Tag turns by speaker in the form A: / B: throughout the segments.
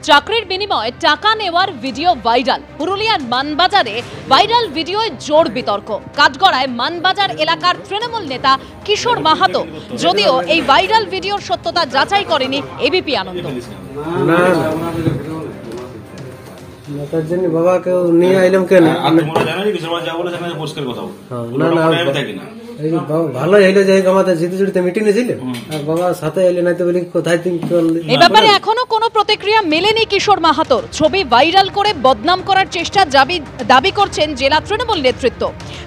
A: চাকরির বিনিময়ে টাকা নেওয়ার ভিডিও ভাইরাল। পুরুলিয়ার মানবাজারে ভাইরাল ভিডিওয় জোর বিতর্ক। কাঠগড়ায় মানবাজার এলাকার তৃণমূল নেতা কিশোর মাহাতো, যদিও এই ভাইরাল ভিডিওর সত্যতা যাচাই করেনি এবিপি আনন্দ।
B: বাবাকে নিয়ে আইলাম কেন ভালো হইলো যে আমাদের জিতে মিটিং ছিল আর বাবার সাথে আইলে না তো বলি কোথায়
A: এই ব্যাপারে এখনো কোনো প্রতিক্রিয়া মেলেনি কিশোর মাহাতোর। ছবি ভাইরাল করে বদনাম করার চেষ্টা দাবি করছেন জেলা তৃণমূল নেতৃত্ব।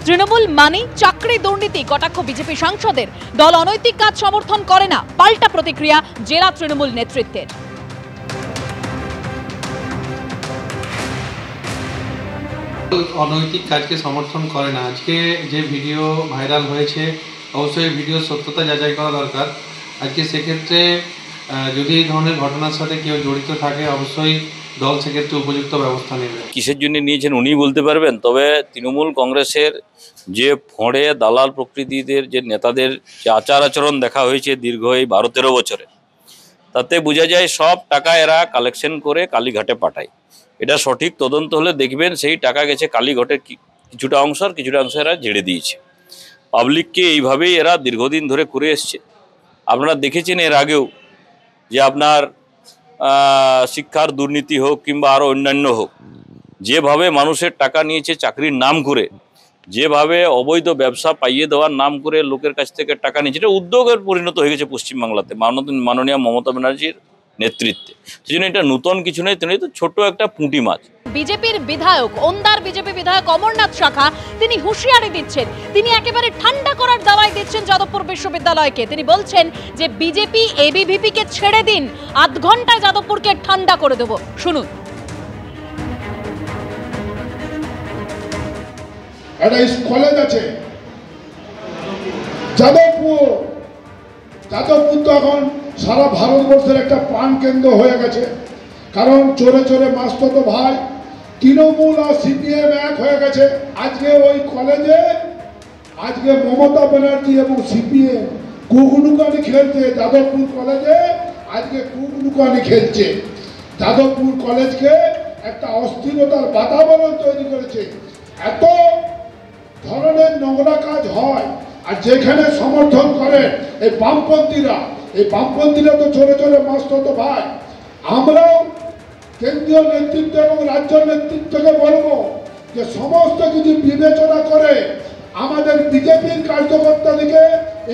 A: তৃণমূল মানি চাকরি দুর্নীতি কটাক্ষ বিজেপি সাংসদের। দল অনৈতিক কাজ সমর্থন করে না, পাল্টা প্রতিক্রিয়া জেলা তৃণমূল নেতৃত্বের।
C: অনৈতিক কাজকে সমর্থন করে না। আজকে যে ভিডিও ভাইরাল হয়েছে অবশ্যই ভিডিও সত্যতা যাচাই করা দরকার। আজকে সেক্ষেত্রে যদি এই ধরনের ঘটনার সাথে কেউ জড়িত থাকে অবশ্যই দল সেক্ষেত্রে উপযুক্ত ব্যবস্থা নেবে।
D: কিসের জন্য নিয়েছেন উনি বলতে পারবেন। তবে তৃণমূল কংগ্রেসের যে ফঁড়ে দালাল প্রকৃতিদের যে নেতাদের যে আচার আচরণ দেখা হয়েছে দীর্ঘ এই 12-13 বছরে, তাতে বোঝা যায় সব টাকা এরা কালেকশন করে কালীঘাটে পাঠায়। এটা সঠিক তদন্ত হলে দেখবেন সেই টাকা গেছে কালীঘাটের কিছুটা অংশ, আর কিছুটা অংশ এরা ঝেড়ে দিয়েছে। পাবলিককে এইভাবেই এরা দীর্ঘদিন ধরে করে এসছে। আপনারা দেখেছেন এর আগেও যে আপনার শিক্ষার দুর্নীতি হোক কিংবা আরও অন্যান্য হোক, যেভাবে মানুষের টাকা নিয়েছে চাকরির নাম করে, যেভাবে অবৈধ ব্যবসা পাইয়ে দেওয়ার নাম করে লোকের কাছ থেকে টাকা নিয়েছে, এটা উদ্যোগের পরিণত হয়ে গেছে পশ্চিমবাংলাতে মাননীয় মমতা ব্যানার্জির নেতৃত্বে। সেজন্য এটা নতুন কিছু নেই, তিনি তো ছোট একটা পুঁটি মাছ।
A: বিজেপির বিধায়ক ওন্দার বিজেপি বিধায়ক অমরনাথ শাখা তিনি হুঁশিয়ারি দিচ্ছেন, তিনি একেবারে ঠান্ডা করার দাওয়াই দিচ্ছেন যাদবপুর বিশ্ববিদ্যালয়কে। তিনি বলছেন যে বিজেপি এবিভিপি কে ছেড়ে দিন, আধ ঘন্টায় যাদবপুরকে ঠান্ডা করে দেব। শুনুন।
E: একটা কলেজ আছে যাদবপুর তো এখন সারা ভারতবর্ষের একটা প্রাণ কেন্দ্র হয়ে গেছে। কারণ চোরে চোরে মাসতো ভাই তৃণমূল আর সিপিএম এক হয়ে গেছে। আজকে ওই কলেজে আজকে মমতা ব্যানার্জি এবং সিপিএম কুকনুকানি খেলছে। যাদবপুর কলেজে আজকে কুকনুকানি খেলছে। যাদবপুর কলেজকে একটা অস্থিরতার বাতাবরণ তৈরি করেছে। এত ধরনের নোংরা কাজ হয়, আর যেখানে সমর্থন করে এই বামপন্থীরা তো চোরে চোরে মাসতো ভাই। আমরাও কেন্দ্রীয় নেতৃত্ব এবং রাজ্য নেতৃত্বকে বলবো যে সমস্ত কিছু বিবেচনা করে আমাদের বিজেপির কার্যকর্তাদিকে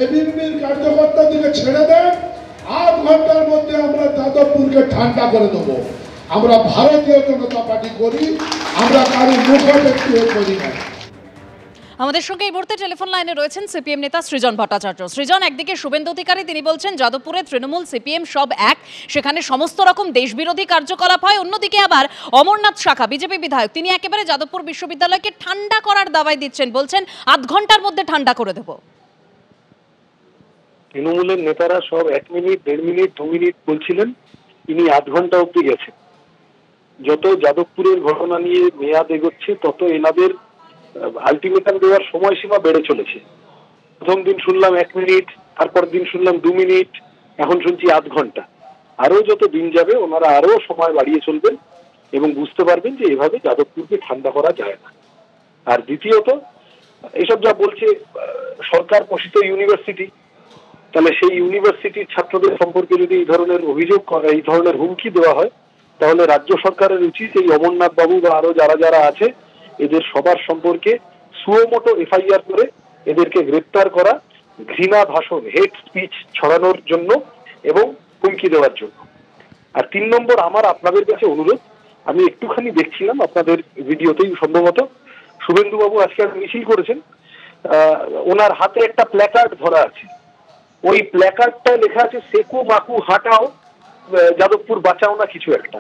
E: এবিভিপির কার্যকর্তাদিকে ছেড়ে দেন। আধ ঘন্টার মধ্যে আমরা যাদবপুরকে ঠান্ডা করে দেবো। আমরা ভারতীয় জনতা পার্টি করি, আমরা কারো মুখোমুখি করি না।
A: আমাদের সঙ্গে এই মুহূর্তে টেলিফোন লাইনে রয়েছেন সিপিএম নেতা সৃজন ভট্টাচার্য। সৃজন, একদিকে শুভেন্দু অধিকারী তিনি বলছেন যাদবপুরে তৃণমূল সিপিএম সব এক, সেখানে সমস্ত রকম দেশবিরোধী কার্যকলাপ হয়। অন্যদিকে আবার অমরনাথ শাখা বিজেপি বিধায়ক তিনি একেবারে যাদবপুর বিশ্ববিদ্যালয়কে ঠান্ডা করার দাওয়াই দিচ্ছেন, বলছেন আধ ঘন্টার মধ্যে ঠান্ডা করে দেব।
F: তৃণমূলের নেতারা সব 1 মিনিট 1.5 মিনিট 2 মিনিট বলছিলেন, ইনি আধ ঘন্টা অব্দি গেছেন। যত যাদবপুরের ঘটনা নিয়ে মেয়াদ এগোচ্ছে তত এনাদের আলটিমেটাম দেওয়ার সময়সীমা বেড়ে চলেছে। প্রথম দিন শুনলাম 1 মিনিট, তারপর দিন শুনলাম 2 মিনিট, এখন শুনছি আধ ঘন্টা। আরো যত দিন যাবে ওনারা আরো সময় বাড়িয়ে চলবেন এবং বুঝতে পারবেন যে এভাবে যাদবপুরকে ঠান্ডা করা যায় না। আর দ্বিতীয়ত এইসব যা বলছে সরকার পোষিত ইউনিভার্সিটি, তাহলে সেই ইউনিভার্সিটির ছাত্রদের সম্পর্কে যদি এই ধরনের অভিযোগ করা, এই ধরনের হুমকি দেওয়া হয়, তাহলে রাজ্য সরকারের উচিত এই অমরনাথ বাবু বা আরো যারা আছে এদের সবার সম্পর্কে সুমোটো এফআইআর করে এদেরকে গ্রেপ্তার করা, ঘৃণা ভাষণ হেট স্পিচ ছড়ানোর জন্য এবং হুমকি দেওয়ার জন্য। আর 3 নম্বর আমার আপনাদের কাছে অনুরোধ, আমি একটুখানি দেখছিলাম আপনাদের ভিডিওতেই সম্ভবত শুভেন্দু বাবু আজকে মিছিল করেছেন, ওনার হাতে একটা প্ল্যাকার্ড ধরা আছে। ওই প্ল্যাকার্ডটা লেখা আছে সেকু মাকু হাঁটাও যাদবপুর বাঁচাও না কিছু একটা।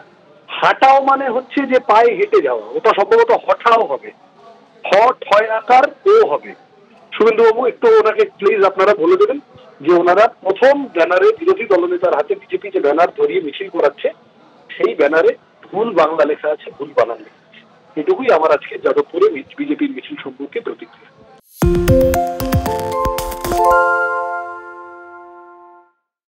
F: হাঁটাও মানে হচ্ছে যে পায়ে হেঁটে যাওয়া, ওটা সম্ভবত হঠাও হবে, হয় আকার ও হবে। শুভেন্দুবাবু একটু ওনাকে প্লিজ আপনারা বলে দেবেন যে ওনারা প্রথম ব্যানারে বিরোধী দলনেতার হাতে বিজেপি যে ব্যানার ধরিয়ে মিছিল করাচ্ছে সেই ব্যানারে ভুল বাংলা লেখা আছে, ভুল বানান লেখা আছে। এটুকুই আমার আজকে যাদবপুরে বিজেপির মিছিল সম্পর্কে প্রতিক্রিয়া।